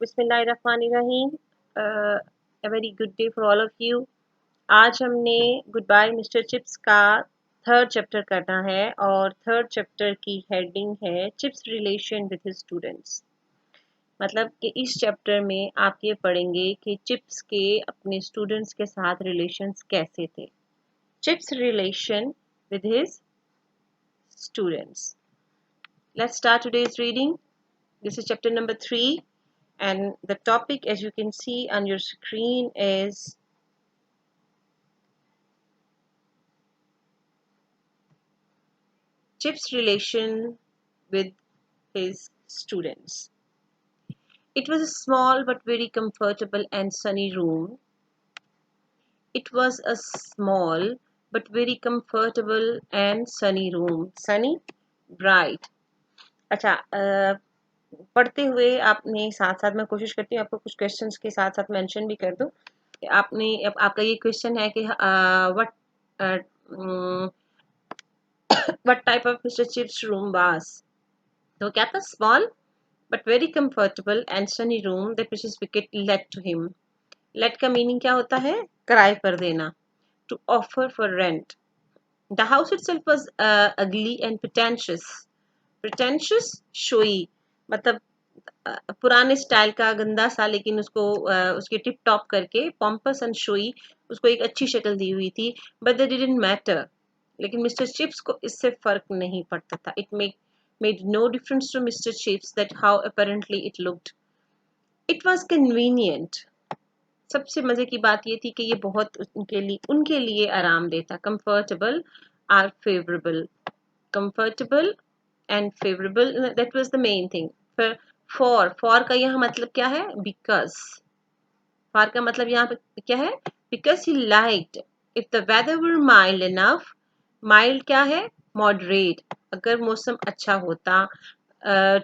बिस्मिल्लाहिर्रहमानिर्रहीम। A very good day for all of you. आज हमने गुड बाय मिस्टर चिप्स का थर्ड चैप्टर करना है और थर्ड चैप्टर की हेडिंग है chips relation with his students. मतलब कि इस चैप्टर में आप ये पढ़ेंगे कि चिप्स के अपने स्टूडेंट्स के साथ रिलेशंस कैसे थे। Chips relation with his students. Let's start today's reading. This is chapter number 3. And the topic, as you can see on your screen, is Chip's relation with his students. It was a small but very comfortable and sunny room. It was a small but very comfortable and sunny room. Sunny, bright. अच्छा, पढ़ते हुए आपने साथ साथ मैं कोशिश करती हूँ आपको कुछ क्वेश्चंस के साथ साथ मेंशन भी कर दूँ। आपने आपका ये क्वेश्चन है कि what type of Mr. Chip's room was? तो क्या था? Small but very comfortable and sunny room that Mrs. Wicket let to him. Let का meaning क्या होता है? किराए पर देना. To offer for rent. The house itself was ugly and pretentious. Pretentious, showy. मतलब पुराने स्टाइल का गंदा सा, लेकिन उसको उसकी टिप टॉप करके पॉम्पस एंड शोई उसको एक अच्छी शक्ल दी हुई थी. But that didn't matter. लेकिन मिस्टर चिप्स को इससे फर्क नहीं पड़ता था. It made no difference to Mr. Chips that how apparently it looked. It was convenient. सबसे मजे की बात ये थी कि ये बहुत उनके लिए आरामदेह था. Comfortable or favorable. Comfortable and favorable, that was the main thing. For का यहाँ मतलब क्या है? Because. For का मतलब यहाँ पे क्या है? Because he liked. If the weather were mild enough. Mild क्या है? Moderate. अगर मौसम अच्छा होता.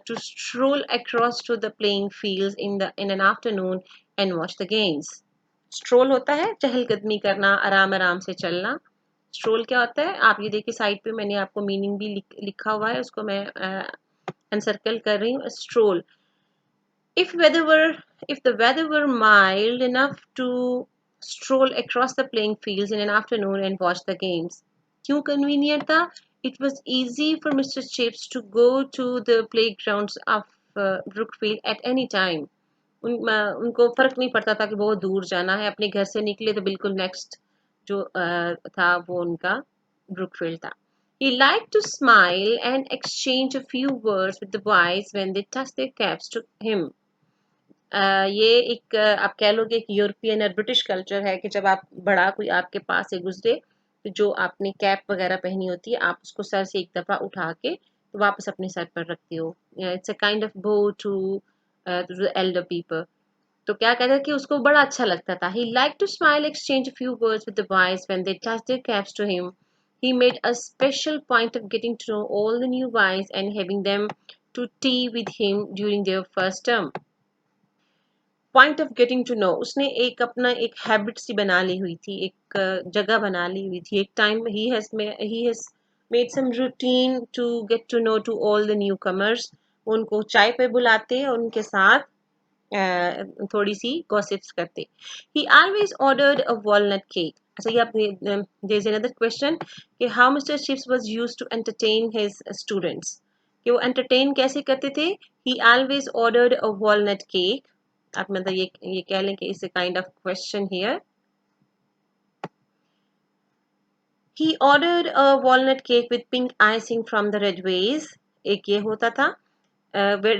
To stroll across to the playing fields in an afternoon and watch the games. Stroll होता है चहलकदमी करना, आराम आराम से चलना. स्ट्रोल क्या होता है? आप ये देखिए साइड पे मैंने आपको मीनिंग भी लिखा हुआ है, उसको मैं एनसर्कल कर रही हूँ. Stroll. If the weather were mild enough to stroll across the playing fields in an afternoon and watch the games. क्यों convenient था? It was easy for Mr. Chips to go to the playgrounds of Brookfield at any time. उनको फर्क नहीं पड़ता था कि बहुत दूर जाना है. अपने घर से निकले तो बिल्कुल नेक्स्ट जो था वो उनका ब्रुकफील्ड था. He liked to smile and exchange a few words with the boys when they touched their caps to him. ये एक आप कह लो कि एक यूरोपियन और ब्रिटिश कल्चर है कि जब आप बड़ा कोई आपके पास से गुजरे तो जो आपने कैप वगैरह पहनी होती है आप उसको सर से एक दफ़ा उठा के तो वापस अपने सर पर रखते हो. इट्स अ काइंड ऑफ बो टू एल्डर पीपल. तो क्या कहता है कि उसको बड़ा अच्छा लगता था. He liked to smile, exchange a few words with the boys when they touched their caps to him. He made a special point of getting to know all the new boys and having them to tea with him during their first term. Point of getting to know. उसने एक अपना एक habit सी बना ली हुई थी, एक जगह बना ली हुई थी. एक time he has made some routine to get to know to all the newcomers. उनको चाय पे बुलाते और उनके साथ थोड़ी सी गॉसिप्स करते. He always ordered a walnut cake. अच्छा, ये आपने देयर इज अनदर क्वेश्चन कि how Mister Chips was used to entertain his students. कि वो एंटरटेन कैसे करते थे? He always ordered a walnut cake. आप मतलब ये कह लें कि it's a kind of question here. He ordered a walnut cake with pink icing from the red vase. एक ये होता था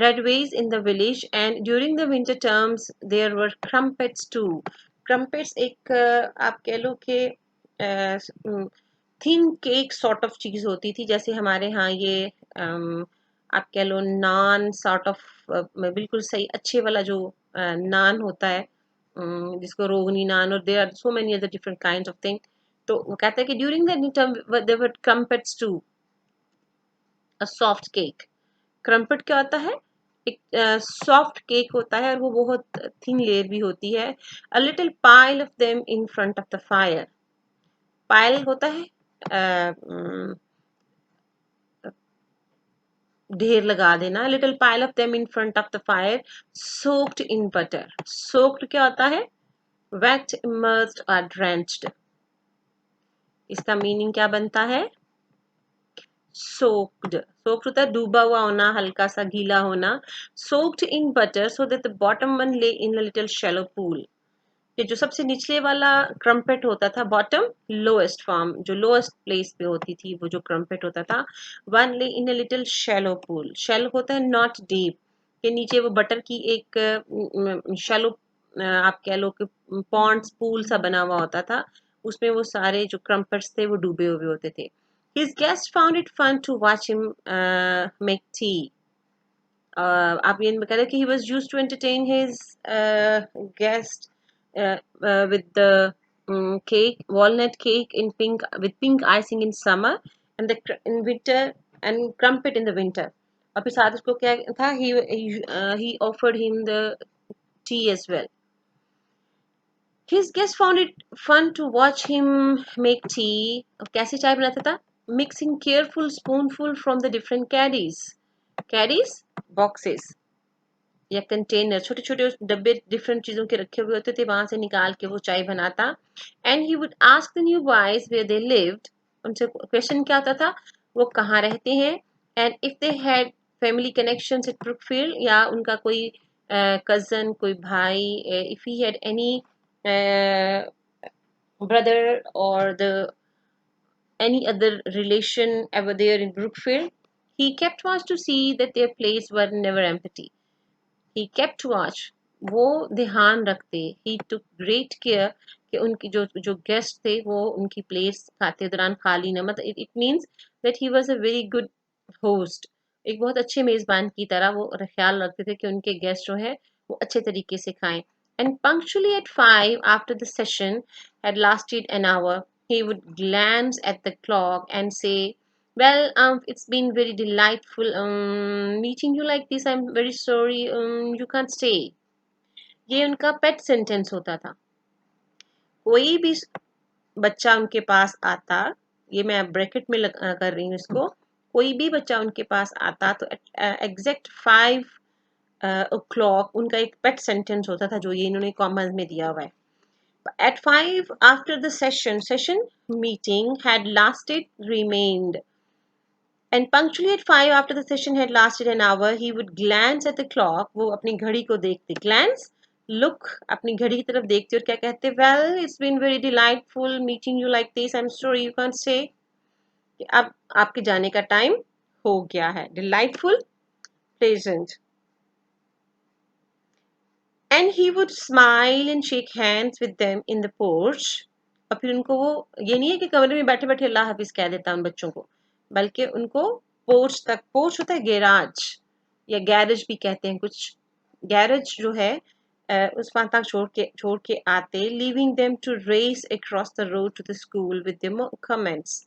red vase in the village. And during the winter terms there were crumpets too. Crumpets एक आप कह लो कि thin cake sort of चीज होती थी, जैसे हमारे यहाँ ये आप कह लो नान सॉर्ट ऑफ बिल्कुल सही अच्छे वाला जो नान होता है जिसको रोगनी नान, और there are so many other different kinds of thing. तो वो कहता है कि during the term there were crumpets too. A soft cake. Crumpet क्या होता है? एक सॉफ्ट केक होता है और वो बहुत थिन लेयर भी होती है. A little pile of them in front of the fire. Pile होता है ढेर लगा देना, little pile of them in front of the fire soaked in butter. Soaked क्या होता है? Wet, immersed or drenched. इसका मीनिंग क्या बनता है? Soaked. Soaked होता है डूबा हुआ होना, हल्का सा गीला होना. Soaked in butter so that the bottom one lay in a little shallow pool. ये जो सबसे निचले वाला क्रम्पेट होता था, बॉटम लोएस्ट फॉर्म, जो लोएस्ट प्लेस पे होती थी, वो जो क्रम्पेट होता था, one lay in a little shallow pool. Shallow होता है नॉट डीप, के नीचे वो बटर की एक शैलो, आप कह लो कि पॉन्ड्स पूल सा बना हुआ होता था, उसमें वो सारे जो क्रम्पेट्स थे वो डूबे हुए होते थे. His guests found it fun to watch him make tea. आप ये कह रहे कि he was used to entertain his guest with the cake, walnut cake in pink with pink icing in summer and in winter and crumpet in the winter. और फिर साथ उसको क्या था, he offered him the tea as well. His guests found it fun to watch him make tea. कैसे चाय बनाता था? Mixing careful spoonful from the different caddies. Caddies, boxes या कंटेनर, छोटे छोटे डब्बे डिफरेंट चीजों के रखे हुए होते थे, वहां से निकाल के वो चाय बनाता. And he would ask the new boys where they lived. उनसे क्वेश्चन क्या आता था? वो कहाँ रहते हैं. And if they had family connections at Brookfield, या उनका कोई कजन, कोई भाई, if he had any brother or the any other relation ever there in Brookfield, he kept watch to see that their plates were never empty. He kept watch, वो ध्यान रखते. He took great care कि उनकी जो जो guest थे वो उनकी प्लेट्स खाते दौरान खाली न, मतलब it means that he was a very good host. एक बहुत अच्छे मेजबान की तरह वो ख्याल रखते थे कि उनके गेस्ट जो है वो अच्छे तरीके से खाएं. And punctually at 5, after the session had lasted an hour, he would glance at the clock and say, well, it's been very delightful meeting you like this. I'm very sorry, you can't stay. ये उनका पेट sentence होता था. कोई भी बच्चा उनके पास आता, ये मैं ब्रैकेट में कर रही हूँ इसको, कोई भी बच्चा उनके पास आता तो एग्जैक्ट 5 o'clock उनका एक पेट सेंटेंस होता था जो ये इन्होंने कॉमन में दिया हुआ है. At 5, after the session meeting had lasted, remained. And punctually at 5, after the session had lasted an hour, he would glance at the clock. वो अपनी घड़ी को देखते. Glance, look, अपनी घड़ी की तरफ देखते और क्या कहते? Well, it's been very delightful meeting you like this. I'm sorry you can't stay. अब आपके जाने का टाइम हो गया है. Delightful, pleasant. And he would smile and shake hands with them in the porch. और फिर उनको वो, ये नहीं है कि कमरे में बैठे बैठे अल्लाह हाफिज कह देता उन बच्चों को, बल्कि उनको पोर्च तक, पोर्च होता है गैराज या गैरेज भी कहते हैं कुछ, गैरेज जो है उस वहां तक छोड़ के आते. Leaving them to race across the road to the school with them comments.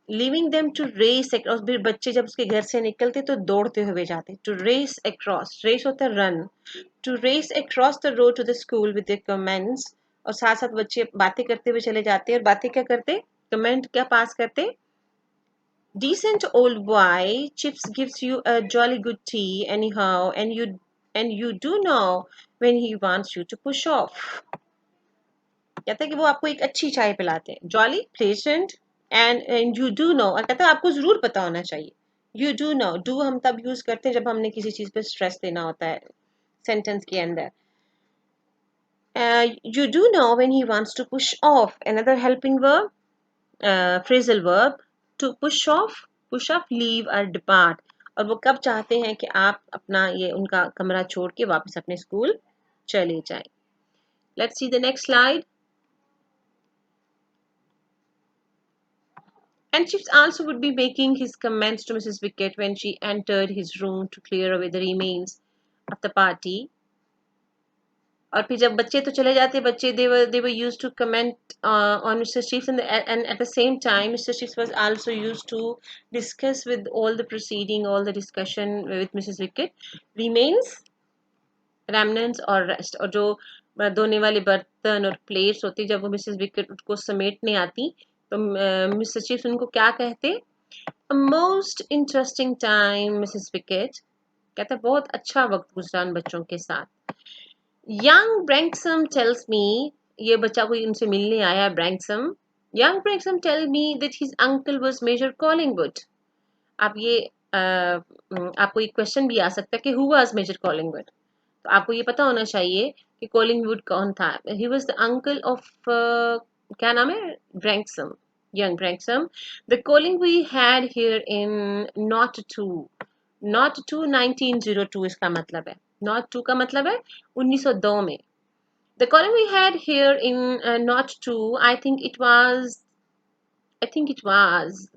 Leaving them to race across, फिर बच्चे जब उसके घर से निकलते तो दौड़ते हुए जाते. टू रेस अक्रॉस, रेस होता है run. To race across the road to the school with their comments. और साथ साथ बच्चे बातें करते हुए चले जाते. और बातें क्या करते? कमेंट क्या पास करते? Decent old boy, Chips gives you a jolly good tea anyhow, and you do know when he wants you to push off. कहता है कि वो आपको एक अच्छी चाय पिलाते हैं. Jolly, pleasant, and you do know, और कहता है आपको जरूर पता होना चाहिए. You do know, do हम तब यूज करते हैं जब हमने किसी चीज पे स्ट्रेस देना होता है सेंटेंस के अंदर. You do know when he wants to push off. Another helping verb, phrasal verb, to push off, leave or depart. और वो कब चाहते हैं कि आप अपना ये उनका कमरा छोड़ के वापस अपने स्कूल चले जाएं. Let's see the next slide. And Chips also would be making his comments to Mrs. Wicket when she entered his room to clear away the remains of the party. और फिर जब बच्चे तो चले जाते, बच्चे they were used to comment on Mr. Chips, and at the same time Mr. Chips was also used to discuss with all the proceeding, all the discussion with Mrs. Wicket. Remains, remnants और rest, और जो धोने वाले बर्तन और plates होती, जब वो मिसेस विकेट उसको समेटने आती तो मिस्टर चिप्स उनको क्या कहते? A most interesting time, Mrs. Pickett. कहता है बहुत अच्छा वक्त गुजरा उन बच्चों के साथ. Young Branksome tells me, ये बच्चा कोई उनसे मिलने आया Branksome. Young Branksome tell me that his uncle was Major Collingwood. आप ये आपको एक क्वेश्चन भी आ सकता है कि who was Major Collingwood. तो आपको ये पता होना चाहिए कि कॉलिंगवुड कौन था. He was the uncle of क्या नाम है, Branksome, young Branksome. The calling we had here in not to, not to 1902 इसका मतलब है. not to का मतलब है 1902 में. The calling we had here in not to, I think it was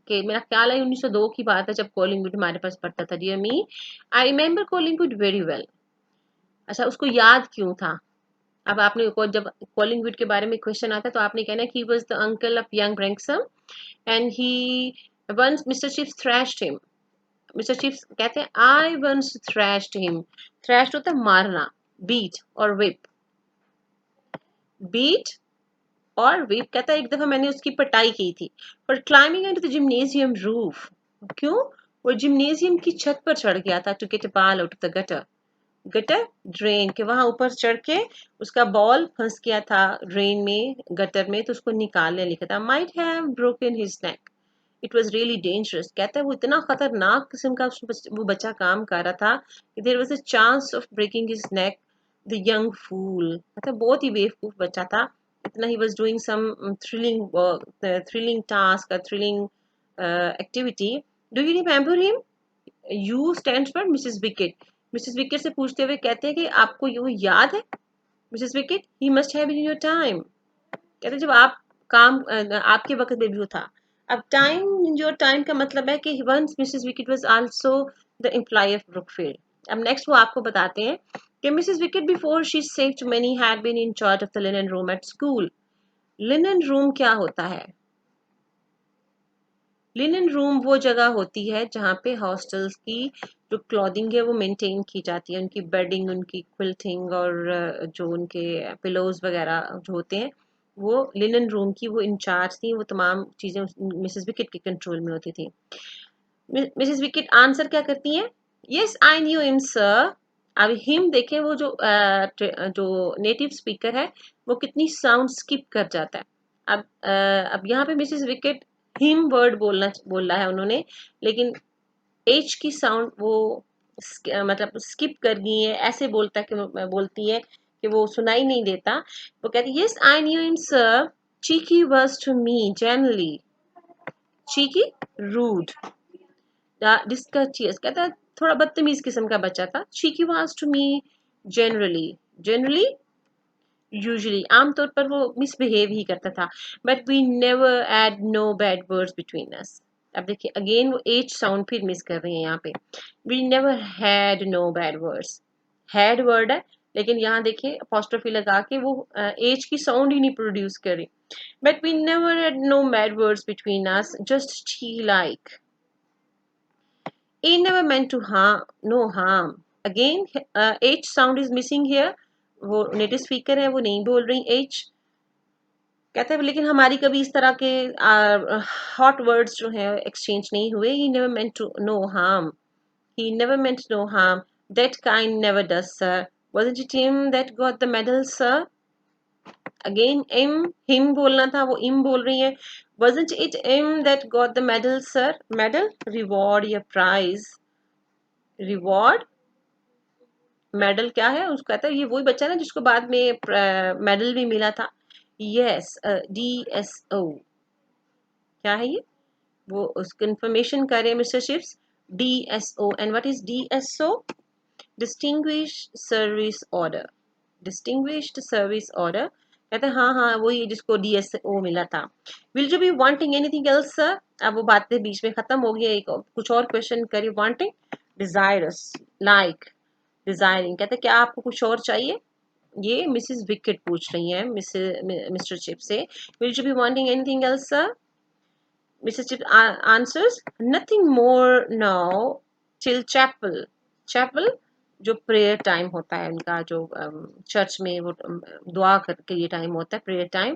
कि मेरा ख्याल है 1902 की बात है जब कॉलिंगवुड हमारे पास पढ़ता था. Dear me, I remember Collingwood very well. अच्छा, उसको याद क्यों था? अब आपने को जब कॉलिंगवुड के बारे में क्वेश्चन आता है तो आपने कहना है कि he was the uncle of young Branksome and he once Mr. Chips thrashed him. Mr. Chips कहते हैं I once thrashed him. Thrashed होता है मारना, beat और whip. Beat और whip कहता है एक दफा मैंने उसकी पिटाई की थी for climbing into the gymnasium roof. क्यों? वो जिम्नेजियम की छत पर चढ़ गया था to get a ball out of the gutter. Gutter drain के वहां ऊपर चढ़ के उसका बॉल फंस गया था ड्रेन में, गटर में, तो उसको निकालने लिखा था. Might have broken his neck. It was really dangerous. कहता है वो इतना खतरनाक किस्म का वो बच्चा काम कर रहा था कि there was a chance of breaking his neck. The young fool. कहता है बहुत ही बेवकूफ बच्चा था. इतना ही was doing some thrilling work, thrilling task, thrilling activity. Do you remember him? You stands for Mrs Wicket. Mrs Wicket से पूछते हुए कहते हैं कि आपको ये याद है Mrs wicket? He must have in your time. कहते हैं जब आप काम आपके वक्त में भी वो था. अब टाइम इन योर टाइम का मतलब है कि once Mrs Wicket was also the employ of Brookfield. अब नेक्स्ट वो आपको बताते हैं कि Mrs Wicket before she saved too many had been in charge of the linen room at school. Linen room क्या होता है? लिनन रूम वो जगह होती है जहाँ पे हॉस्टल्स की जो क्लॉथिंग है वो मेंटेन की जाती है, उनकी बेडिंग, उनकी क्विल्टिंग और जो उनके पिलोज वगैरह जो होते हैं वो लिनन रूम की वो इंचार्ज थी. वो तमाम चीज़ें मिसेस विकेट के कंट्रोल में होती थी. मिसेस विकेट आंसर क्या करती हैं? Yes I knew him sir. अब हिम देखें, वो जो नेटिव स्पीकर है वो कितनी साउंड स्किप कर जाता है. अब यहाँ पे मिसेस विकेट हिम वर्ड बोल रहा है उन्होंने, लेकिन एच की साउंड वो मतलब स्किप कर गई है. ऐसे बोलती है कि वो सुनाई नहीं देता. वो कहती है yes I knew him sir. Cheeky was to me generally. Cheeky, rude, डिस्कचियस. कहता है थोड़ा बदतमीज किस्म का बच्चा था. Cheeky was to me generally. Generally, usually, आमतौर पर वो मिसबिहेव ही करता था. But we never had no bad words between us. अब देखिए अगेन वो एच साउंड फिर मिस कर रही है यहाँ पे. We never had no bad words. Had word है लेकिन यहाँ देखिए अपोस्ट्रोफी लगा के वो एच की साउंड ही नहीं प्रोड्यूस कर रही. But we never had no bad words between us, just ची like. A never meant to harm, no harm. Again, H sound is missing here. वो नेटिव स्पीकर है, वो नहीं बोल रही H. कहते हैं लेकिन हमारी कभी इस तरह के हॉट वर्ड्स जो हैं एक्सचेंज नहीं हुए. He never meant to no harm. He never meant no harm. That kind never does, sir. Wasn't it him that got the medal, sir? Again, him बोलना था, वो im बोल रही है. Wasn't it him that got the medal, sir? Medal, reward या prize. Reward, medal क्या है? उसको कहता है ये वही बच्चा ना जिसको बाद में मेडल भी मिला था. Yes, DSO. क्या है ये? वो उसको इंफॉर्मेशन करे Mister Chips. DSO. And what is DSO? Distinguished service order. Distinguished service order. कहते हैं हाँ हाँ वही जिसको DSO मिला था. Will you be wanting anything else sir? अब वो बातें बीच में खत्म हो गई. कुछ और क्वेश्चन करिए. Wanting, desirous, like, desiring. कहते क्या आपको कुछ और चाहिए? ये मिसेस विकेट पूछ रही हैं मिस्टर चिप से. Will you be wanting anything else sir? Mrs Chip answers nothing more now till chapel. Chapel जो प्रेयर टाइम होता है उनका, जो चर्च में वो दुआ करके ये टाइम होता है, prayer time.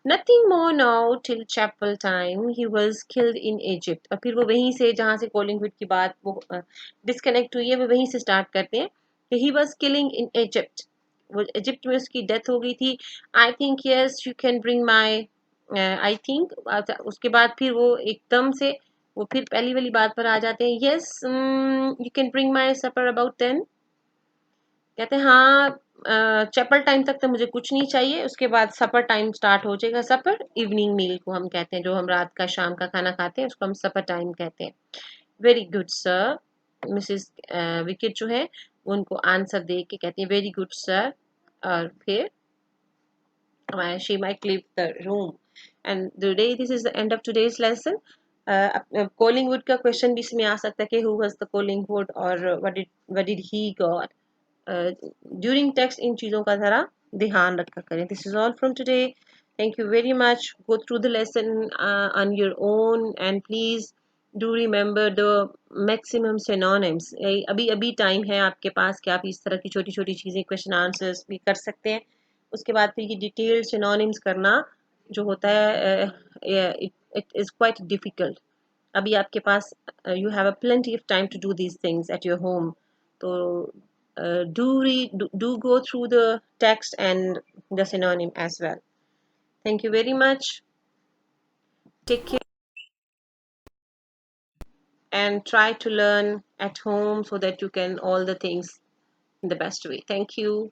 Nothing more now till chapel time ही वाज किल्ड इन इजिप्ट। और फिर वो वहीं से, जहाँ से कोलिंगवुड की बात वो डिस्कनेक्ट हुई है, वो वहीं से स्टार्ट करते हैं कि he was killing in Egypt, वो इजिप्ट में उसकी डेथ हो गई थी। I think yes you can bring my, I think. उसके बाद फिर वो एकदम से वो फिर पहली वाली बात पर आ जाते हैं, yes you can bring my supper about 10। कहते हैं हाँ, चैपल टाइम तक तो मुझे कुछ नहीं चाहिए, उसके बाद सपर टाइम स्टार्ट हो जाएगा। सपर इवनिंग मील को हम कहते हैं, जो हम रात का शाम का खाना खाते हैं उसको हम सपर टाइम कहते हैं। Very good sir. Mrs wicket जो है उनको आंसर दे के कहती है वेरी गुड सर। और फिर she might leave the room. And today, this is the end of today's lesson. Collingwood का क्वेश्चन भी इसमें आ सकता है कि who was the Collingwood और what did he got. During text इन चीज़ों का ज़रा ध्यान रखा करें. This is all from today. Thank you very much. Go through the lesson on your own and please do remember the maximum synonyms. अभी अभी time है आपके पास कि आप इस तरह की छोटी छोटी चीज़ें क्वेश्चन आंसर्स भी कर सकते हैं। उसके बाद फिर ये डिटेल्ड सिनोनिम्स करना जो होता है इट इज़ क्वाइट डिफिकल्ट। अभी आपके पास you have a plenty of time to do these things at your home. तो do go through the text and the synonym as well. Thank you very much. Take care and try to learn at home so that you can all the things in the best way. Thank you.